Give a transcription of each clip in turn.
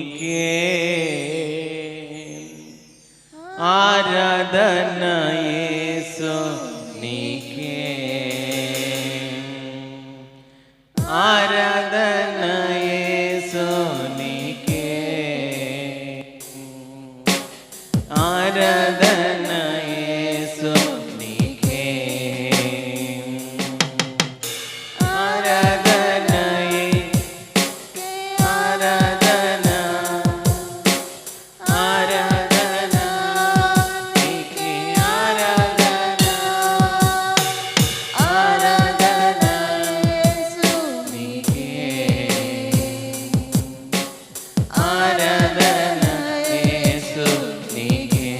నీకే ఆరాధన యేసు నీకే ఆరాధన యేసు నీకే ఆరాధన యేసు నీకే ఆరాధన ఆరాధన ఆరాధన నీకే ఆరాధన ఆరాధన యేసు నీకే ఆరాధన యేసు నీకే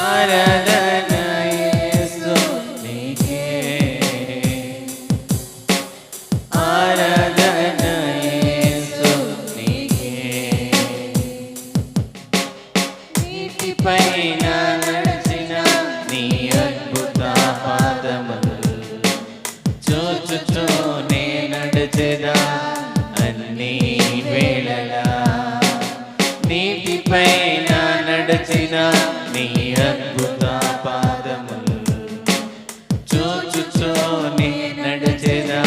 ఆరాధన యేసు నీకే ఆరాధన యేసు నీకే నీటిపైన నడిచిన నీ అద్భుత పాదములు చూచుచూనే నడిచెదా అన్ని వేళలా నీటిపైన నడిచిన నీ అద్భుత పాదములు చూచుచూనే నడిచెదా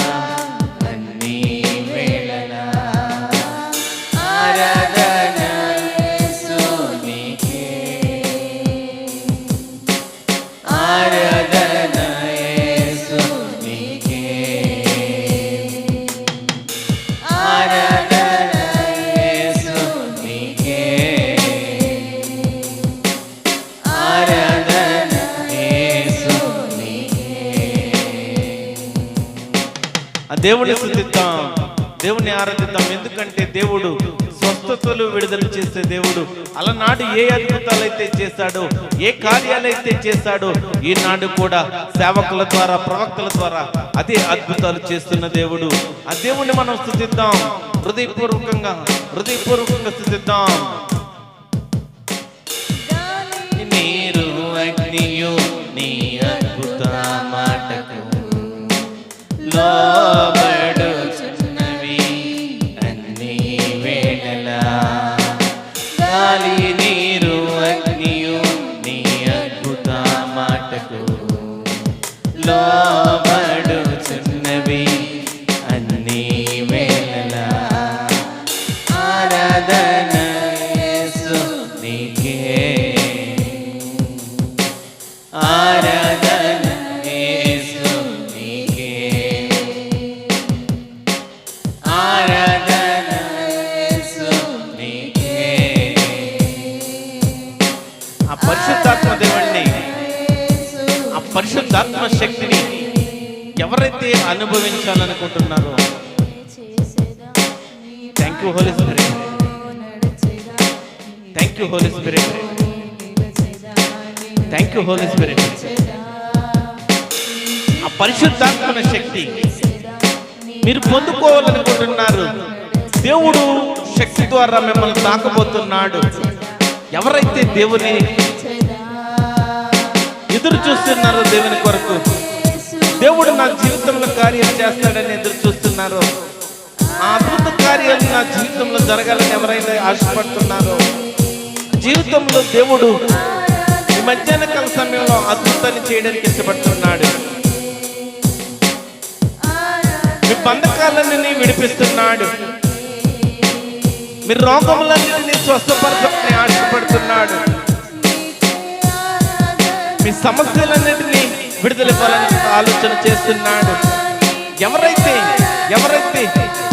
అన్ని వేళలా ఆరాధన యేసు నీకే ఆరాధన యేసు నీకే ఆరాధన యేసు నీకే ఆరాధన యేసు నీకే. ఆ దేవుని స్తుతిద్దాం, దేవుని ఆరాధిద్దాం. ఎందుకంటే దేవుడు స్వస్థతలు విడుదల చేసే దేవుడు. అలనాడు ఏ అద్భుతాలైతే చేశాడో, ఏ కార్యాలైతే చేశాడో, ఈనాడు కూడా సేవకుల ద్వారా, ప్రవక్తల ద్వారా అదే అద్భుతాలు చేస్తున్న దేవుడు. ఆ దేవుణ్ణి మనం స్తుతిద్దాం, హృదయపూర్వకంగా స్తుతిద్దాం. నీరు అగ్నియు నీ అద్భుత మాటకు లోబడుచున్నవి అన్ని వేళలా. గాలి నీరు అగ్నియు నీ అద్భుత మాటకు లోబడుచున్నవి అన్ని వేళలా. ఆరాధన యేసు నీకే ఆరాధన యేసు నీకే ఆరాధన యేసు నీకే. ఆ పరిశుద్ధాత్మ దేవుణ్ణి, ఆ పరిశుద్ధాత్మ శక్తిని ఎవరైతే అనుభవించాలనుకుంటున్నారో, thank you Holy Spirit, thank you Holy Spirit, thank you Holy Spirit. ఆ పరిశుద్ధాత్మ శక్తి మీరు పొందుకోవాలనుకుంటున్నారు. దేవుడు శక్తి ద్వారా మిమ్మల్ని తాకబోతున్నాడు. ఎవరైతే దేవుని ఎదురు చూస్తున్నారో, దేవుని కొరకు దేవుడు నా జీవితంలో కార్యం చేస్తాడని ఎదురు చూస్తున్నారో, ఆ అద్భుత కార్యాలు నా జీవితంలో జరగాలని ఎవరైతే ఆశపడుతున్నారో, జీవితంలో దేవుడు ఈ మధ్యాహ్న కాల సమయంలో అద్భుతాన్ని చేయడానికి ఇష్టపడుతున్నాడు. మీ బంధకాలన్నీ విడిపిస్తున్నాడు. మీ రోగములన్నింటినీ స్వస్థపరచాలని ఆశపడుతున్నాడు. మీ సమస్యలన్నింటినీ విడుదలివ్వాలని ఆలోచన చేస్తున్నాడు. ఎవరైతే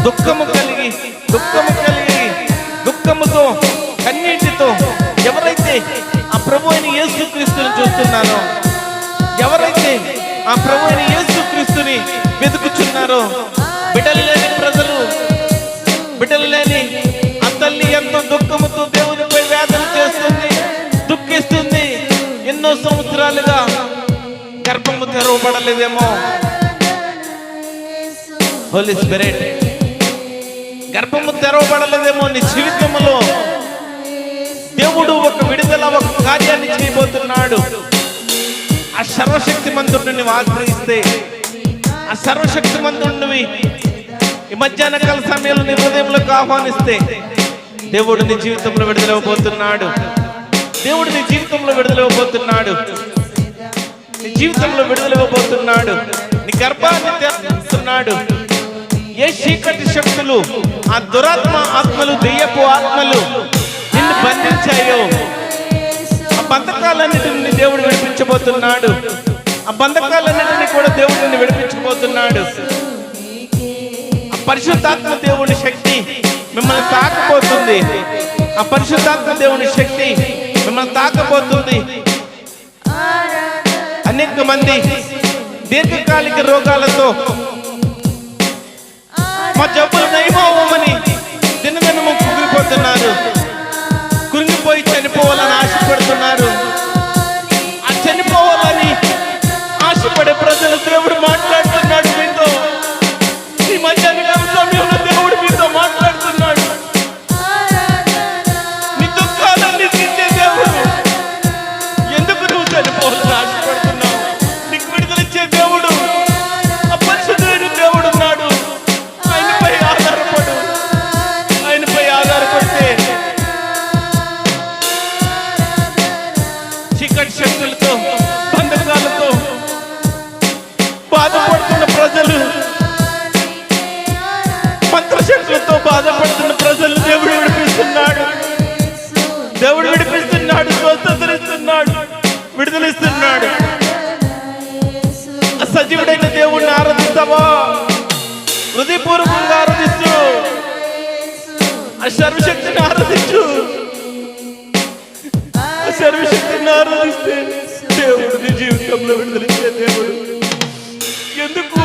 దుఃఖముతో కన్నీటితో ఎవరైతే ఆ ప్రభు అయిన యేసుక్రీస్తుని చూస్తున్నారో, ఎవరైతే ఆ ప్రభు అయిన యేసుక్రీస్తుని వెతుకుచున్నారో, బిడ్డలు లేని ప్రజలు, బిడ్డలు లేని ఆ తల్లి ఎంతో దుఃఖముతో దేవునిపై వేదన చేస్తుంది, దుఃఖిస్తుంది. ఎన్నో సంవత్సరాలుగా గర్భము తెరవబడలేదేమో. హోలీ స్పిరిట్, గర్భము తెరవబడలేదేమో నీ జీవితంలో. దేవుడు ఒక విడుదల, ఒక కార్యాన్ని చేయబోతున్నాడు. ఆ సర్వశక్తిమంతుడిని నువ్వు ఆశ్రయిస్తే, ఆ సర్వశక్తిమంతుడిని ఈ మధ్యాహ్న కాల సమయంలో నీ హృదయంలోకి ఆహ్వానిస్తే దేవుడు నీ జీవితంలో విడుదలవబోతున్నాడు. దేవుడు నీ జీవితంలో విడుదలవబోతున్నాడు. నీ జీవితంలో విడుదలవబోతున్నాడు. నీ గర్భాన్ని తెరుస్తున్నాడు. ఏ చీకటి శక్తులు, ఆ దురాత్మ ఆత్మలు, దెయ్యపు ఆత్మలు నిన్ను బంధించాయో ఆ బంధకాలన్నిటిని దేవుడు విడిపించబోతున్నాడు. ఆ బంధకాలన్నిటిని కూడా దేవుడు నిన్ను విడిపించబోతున్నాడు. ఆ పరిశుద్ధాత్మ దేవుని శక్తి మిమ్మల్ని తాకబోతుంది. ఆ పరిశుద్ధాత్మ దేవుని శక్తి మిమ్మల్ని తాకబోతుంది. అనేక మంది దీర్ఘకాలిక రోగాలతో మా జబ్బులు నయమవ్వమని దినదినము కుగిరిపోతున్నారు. కురింగిపోయి చనిపోవాలని ఆశపడుతున్నారు. ఆ చనిపోవాలని ఆశపడే ప్రజలు దేవుడు మాట్లాడుతున్నాడు మీతో. ఈ మధ్యాహ్న సమయంలో దేవుడు మీతో మాట్లాడుతున్నాడు. మీ దుఃఖాలన్నీ తీర్చే దేవుడు. ఎందుకు నువ్వు చనిపోవాలని ఆశపడుతున్నావు? నీకు విడుదలిచ్చే దేవుడు, ఆ పరిశుద్ధుడైన దేవుడు ఉన్నాడు. ఆయనపై ఆధారపడు. ఆయనపై ఆధారపడితే చీకటి శక్తులతో, బంధకాలతో బాధపడుతున్న ప్రజలు, మంత్రశక్తులతో బాధపడుతున్న ప్రజలు దేవుడు విడిపిస్తున్నాడు. దేవుడు విడిపిస్తున్నాడు, స్వస్థతనిస్తున్నాడు, విడుదలిస్తున్నాడు. సజీవుడైన దేవుడిని ఆరాధిస్తావా? హృదయపూర్వకంగా ఆరాధిస్తూ ఆ సర్వశక్తిని ఆరాధించు. ఆ సర్వశక్తిని ఆరాధిస్తే దేవుడు నీ జీవితంలో విడుదలిచ్చే దేవుడు. ఎందుకు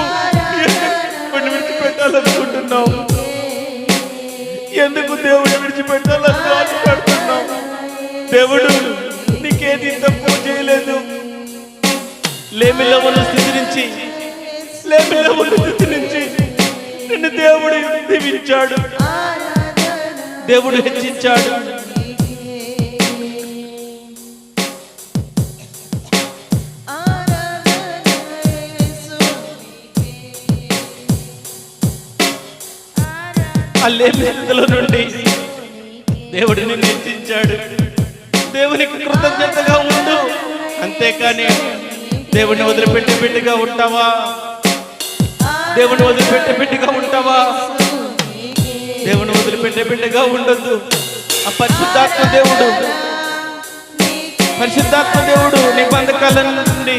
విడిచిపెట్టాలనుకుంటున్నావు? ఎందుకు దేవుడు విడిచిపెట్టాలని ఆశపడుతున్నావు? దేవుడు నీకేది తప్పు చేయలేదు. లేమిలో ఉన్న స్థితి నుంచి నిన్ను దేవుడు దీవించాడు. దేవుడు హెచ్చించాడు. ఆ లేమి స్థితిలో నుండి దేవుడు నిన్ను హెచ్చించాడు. దేవునికి కృతజ్ఞతగా ఉండు. అంతేకాని దేవుడిని వదిలిపెట్టే బిడ్డగా ఉంటావా? దేవుని వదిలిపెట్టే బిడ్డగా ఉంటావా? దేవుని వదిలిపెట్టే బిడ్డగా ఉండొద్దు. ఆ పరిశుద్ధాత్మ దేవుడు నీ బంధకాల నుండి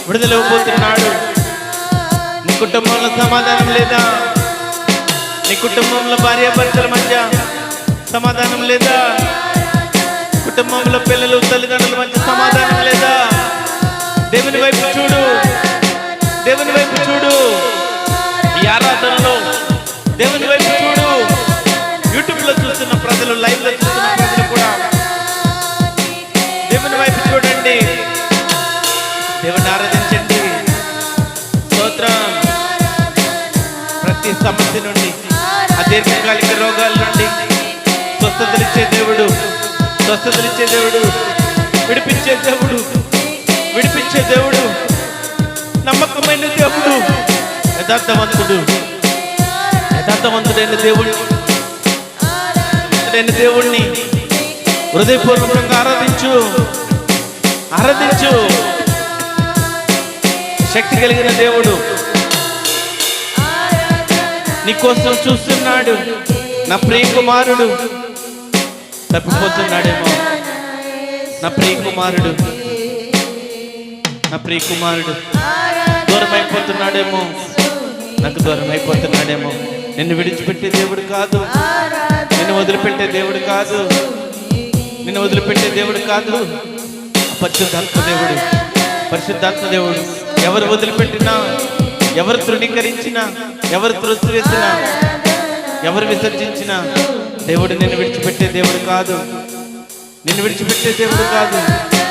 విడుదలైపోతున్నాడు. నీ కుటుంబంలో సమాధానం లేదా? నీ కుటుంబంలో భార్యాభర్తల మధ్య సమాధానం లేదా? కుటుంబంలో పిల్లలు తల్లిదండ్రుల మధ్య సమాధానం లేదా? దేవుని వైపు చూడు. దేవుని వైపు చూడు. ఈ ఆరాధనలో దేవుని వైపు చూడు. యూట్యూబ్ లో చూస్తున్న ప్రజలు, లైవ్ లో చూస్తున్న ప్రజలు కూడా దేవుని వైపు చూడండి. దేవుని ఆరాధించండి. స్తోత్రం. ప్రతి సమస్య నుండి, దీర్ఘకాలిక రోగాల నుండి స్వస్థతలిచ్చే దేవుడు, విడిపించే దేవుడు, నమ్మకమైన దేవుడు, యథార్థవంతుడైన దేవుడిని హృదయపూర్వకంగా ఆరాధించు. శక్తి కలిగిన దేవుడు నీ కోసం చూస్తున్నాడు. నా ప్రియ కుమారుడు తప్పిపోతున్నాడేమో. నా ప్రియ కుమారుడు దూరం అయిపోతున్నాడేమో. నాకు దూరం అయిపోతున్నాడేమో. నిన్ను విడిచిపెట్టే దేవుడు కాదు. నిన్ను వదిలిపెట్టే దేవుడు కాదు. పరిశుద్ధాత్మ దేవుడు ఎవరు వదిలిపెట్టినా, ఎవరు తృణీకరించినా, ఎవరు త్రోసివేసినా, ఎవరు విసర్జించినా దేవుడు నిన్ను విడిచిపెట్టే దేవుడు కాదు.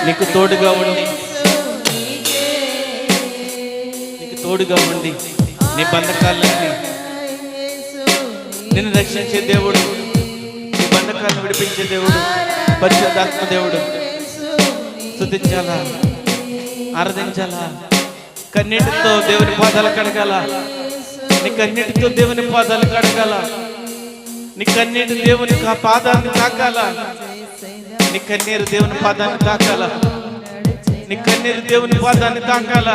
నీకు తోడుగా ఉండి నీ బంధకాలన్నీ నిన్ను రక్షించే దేవుడు, నీ బంధకాలను విడిపించే దేవుడు, పరిశుద్ధాత్మ దేవుడు. స్తుతించాలా, ఆరాధించాలా, కన్నీటితో దేవుని పాదాలు కడగాల. నీ కన్నీటితో దేవుని పాదాలు కడగాల, నీ కన్నీటి దేవుని పాదాన్ని తాకాల, నీ కన్నీరు దేవుని పాదాన్ని తాకాల, నీ కన్నీరు దేవుని పాదాన్ని తాకాల.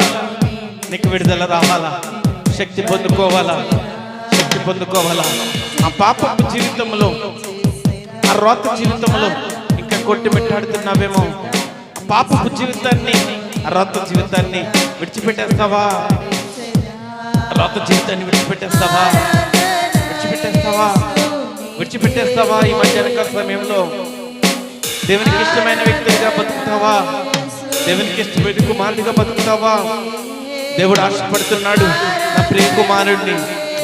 నీకు విడుదల రావాలా, శక్తి పొందుకోవాలా, శక్తి పొందుకోవాలా. ఆ పాపపు జీవితంలో, ఆ రోత జీవితంలో ఇంకా కొట్టిమిట్టాడుతున్నావేమో. ఆ పాపపు జీవితాన్ని, ఆ రోత జీవితాన్ని విడిచిపెట్టేస్తావా? రోత జీవితాన్ని విడిచిపెట్టేస్తావా? విడిచిపెట్టేస్తావా? విడిచిపెట్టేస్తావా? ఈ మధ్యాహ్న సమయంలో దేవునికి ఇష్టమైన వ్యక్తిగా బతుకుతావా? దేవునికి ఇష్టమైన కుమారుడిగా బతుకుతావా? దేవుడు ఆశపడుతున్నాడు, నా ప్రియ కుమారుడిని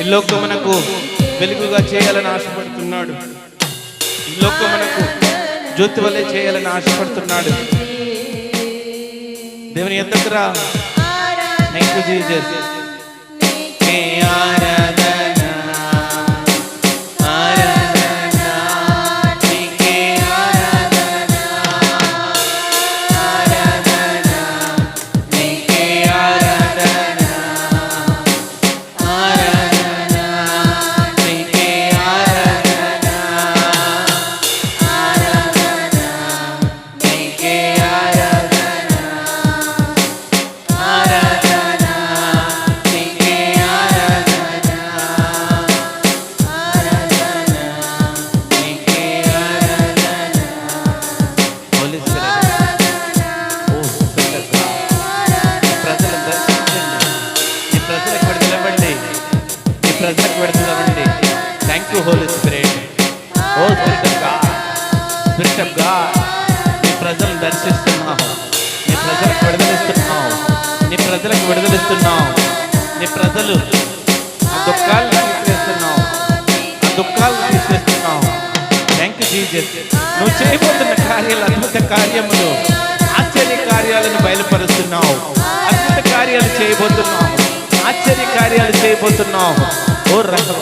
ఈ లోకమునకు వెలుగుగా చేయాలని ఆశపడుతున్నాడు, ఈ లోకమునకు జ్యోతి వలె చేయాలని ఆశపడుతున్నాడు. దేవుని ఎద్దకు రా. Thank you Jesus. Thank you Holy Spirit. O Spirit of God, Spirit of God, నీ ప్రజలను దర్శిస్తున్నావు, నీ ప్రజలకు విడుదలిస్తున్నావు, నీ ప్రజలకు విడుదలిస్తున్నావు. నీ ప్రజలు ఆ దుఃఖాలను తీసివేస్తున్నావు, ఆ దుఃఖాలను తీసివేస్తున్నావు. Thank you Jesus. నువ్వు చేయబోతున్న కార్యాలు, అద్భుత కార్యములు, ఆశ్చర్య కార్యాలను బయలుపరుస్తున్నావు. అద్భుత కార్యాలు చేయబోతున్నావు, ఆశ్చర్య కార్యాలు చేయబోతున్నావు. ఓ రకం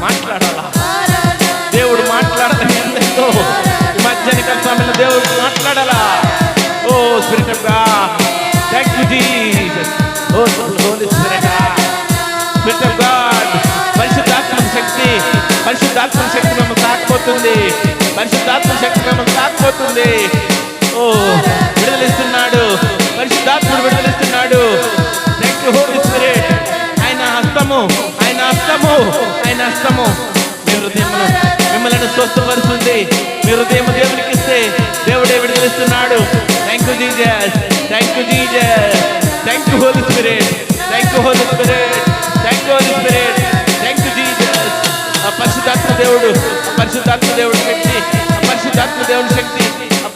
మాట్లాడాలా, దేవుడు మాట్లాడాలి. ఎంతో ఈ మధ్యాహ్న సమయంలో దేవుడు మాట్లాడాలా. Oh Spirit of God, thank you Jesus. Oh Holy Spirit, Spirit of God, పరిశుద్ధాత్మ శక్తి, పరిశుద్ధాత్మ శక్తి మిమ్మల్ని తాకపోతుంది, పరిశుద్ధాత్మ శక్తి మిమ్మల్ని తాకపోతుంది. ఓ విడుదలిస్తున్నాడు, పరిశుద్ధాత్ముడు విడుదలిస్తున్నాడు. Thank you Holy Spirit. ఆయన హస్తము, ఆయన హస్తము, ఆయన హస్తము మీ హృదయంలో మిమ్మల్ని స్వస్థపరుస్తుంది. మీ హృదయం దేవునికి ఇస్తే దేవుడే విడుదలిస్తున్నాడు. Thank you Jesus, thank you Jesus, thank you Holy Spirit, thank you Holy Spirit, thank you Holy Spirit, thank you Jesus. ఆ పరిశుద్ధాత్మ దేవుడు, పరిశుద్ధాత్మ దేవుడి శక్తి, పరిశుద్ధాత్మ దేవుని శక్తి,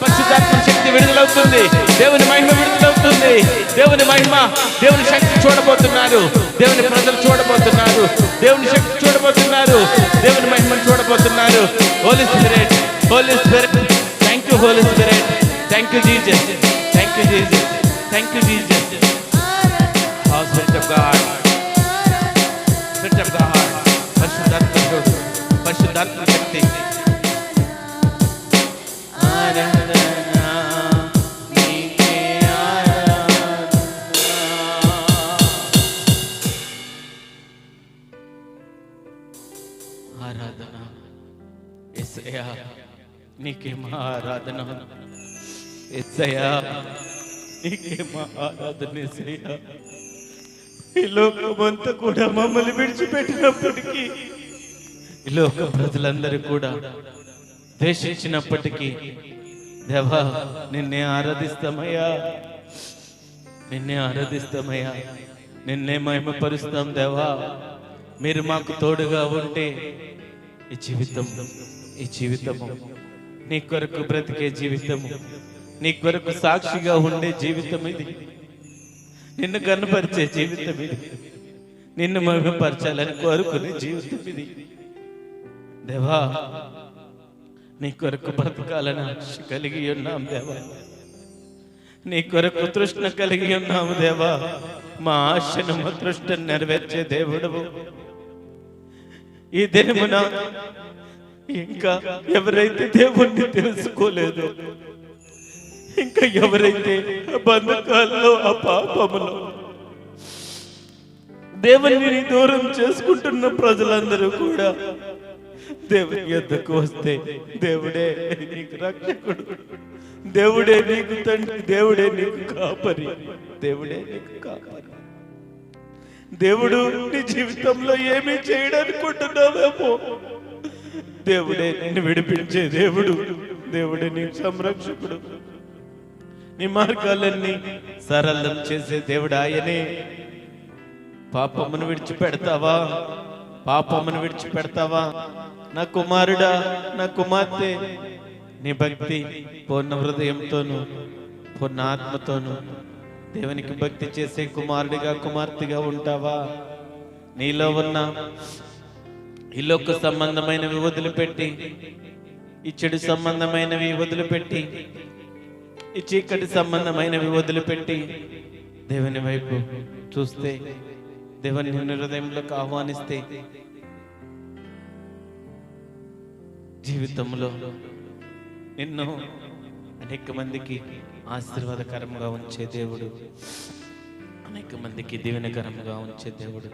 పరిశుద్ధాత్మ శక్తి విడుదలవుతుంది. దేవుని మహిమ విడుదలవుతుంది. దేవుని మహిమ, దేవుని శక్తి చూడబోతున్నారు. దేవుని ప్రజలు చూడబోతున్నారు. దేవుని శక్తి చూడబోతున్నారు. దేవుని మహిమను చూడబోతున్నారు. Holy Spirit, Holy Spirit, thank you Holy Spirit, thank you Jesus, thank you Jesus, thank you Jesus. Spirit of God, Spirit of God, పరిశుద్ధాత్మ దేవుడు, పరిశుద్ధాత్మ శక్తి. ఆరాధన యేసయ్యా, నీకే మా ఆరాధన యేసయ్యా, నీకే మా ఆరాధన యేసయ్యా. ఈ లోకమంతా కూడా మమ్మల్ని విడిచిపెట్టినప్పటికీ, ఈ లోక ప్రజలందరూ కూడా ద్వేషించినప్పటికీ దేవా నిన్నే ఆరాధిస్తామయ్యా, నిన్నే ఆరాధిస్తామయ్యా, నిన్నే మహిమపరుస్తాం దేవా. మీరు మాకు తోడుగా ఉంటే ఈ జీవితము నీ కొరకు బ్రతికే జీవితము, నీ కొరకు సాక్షిగా ఉండే జీవితం ఇది, నిన్ను కనపరిచే జీవితం ఇది, నిన్ను మహిమపరచాలని కోరుకునే జీవితం ఇది దేవా. నీ కొరకు బ్రతకాలని ఆశ కలిగి ఉన్నాం దేవా, నీ కొరకు తృష్ణ కలిగి ఉన్నాము దేవా. మా ఆశను, మా తృష్ణను నెరవేర్చే దేవుడవు. ఈ దినమున ఇంకా ఎవరైతే దేవుణ్ణి తెలుసుకోలేదు, ఇంకా ఎవరైతే బంధకాల్లో ఆ పాపములో దేవుని దూరం చేసుకుంటున్న ప్రజలందరూ కూడా దేవుని యొద్దకు వస్తే దేవుడే నీకు రక్షకుడు, దేవుడే నీకు తండ్రి, దేవుడే నీకు కాపరి, దేవుడే నీకు కాపరి. దేవుడు నీ జీవితంలో ఏమీ చేయడనుకుంటున్నావేమో, దేవుడే నిన్ను విడిపించే దేవుడు, దేవుడే నీ సంరక్షకుడు, నీ మార్గాలన్నీ సరళం చేసే దేవుడు ఆయనే. పాపమును విడిచిపెడతావా? పాపమును విడిచిపెడతావా? నా కుమారుడా, నా కుమార్తె, నీ భక్తి పూర్ణ హృదయంతోను పూర్ణ ఆత్మతోను దేవునికి భక్తి చేసే కుమారుడిగా కుమార్తెగా ఉంటావా? నీలో ఉన్న ఈ లోక సంబంధమైనవి వదిలిపెట్టి, ఈ చెడు సంబంధమైనవి వదిలిపెట్టి, ఈ చీకటి సంబంధమైనవి వదిలిపెట్టి దేవుని వైపు చూస్తే, దేవుని నిన్ను హృదయంలోకి ఆహ్వానిస్తే జీవితంలో నిన్ను అనేక మందికి ఆశీర్వాదకరంగా ఉంచే దేవుడు, అనేక మందికి దీవెనకరంగా ఉంచే దేవుడు.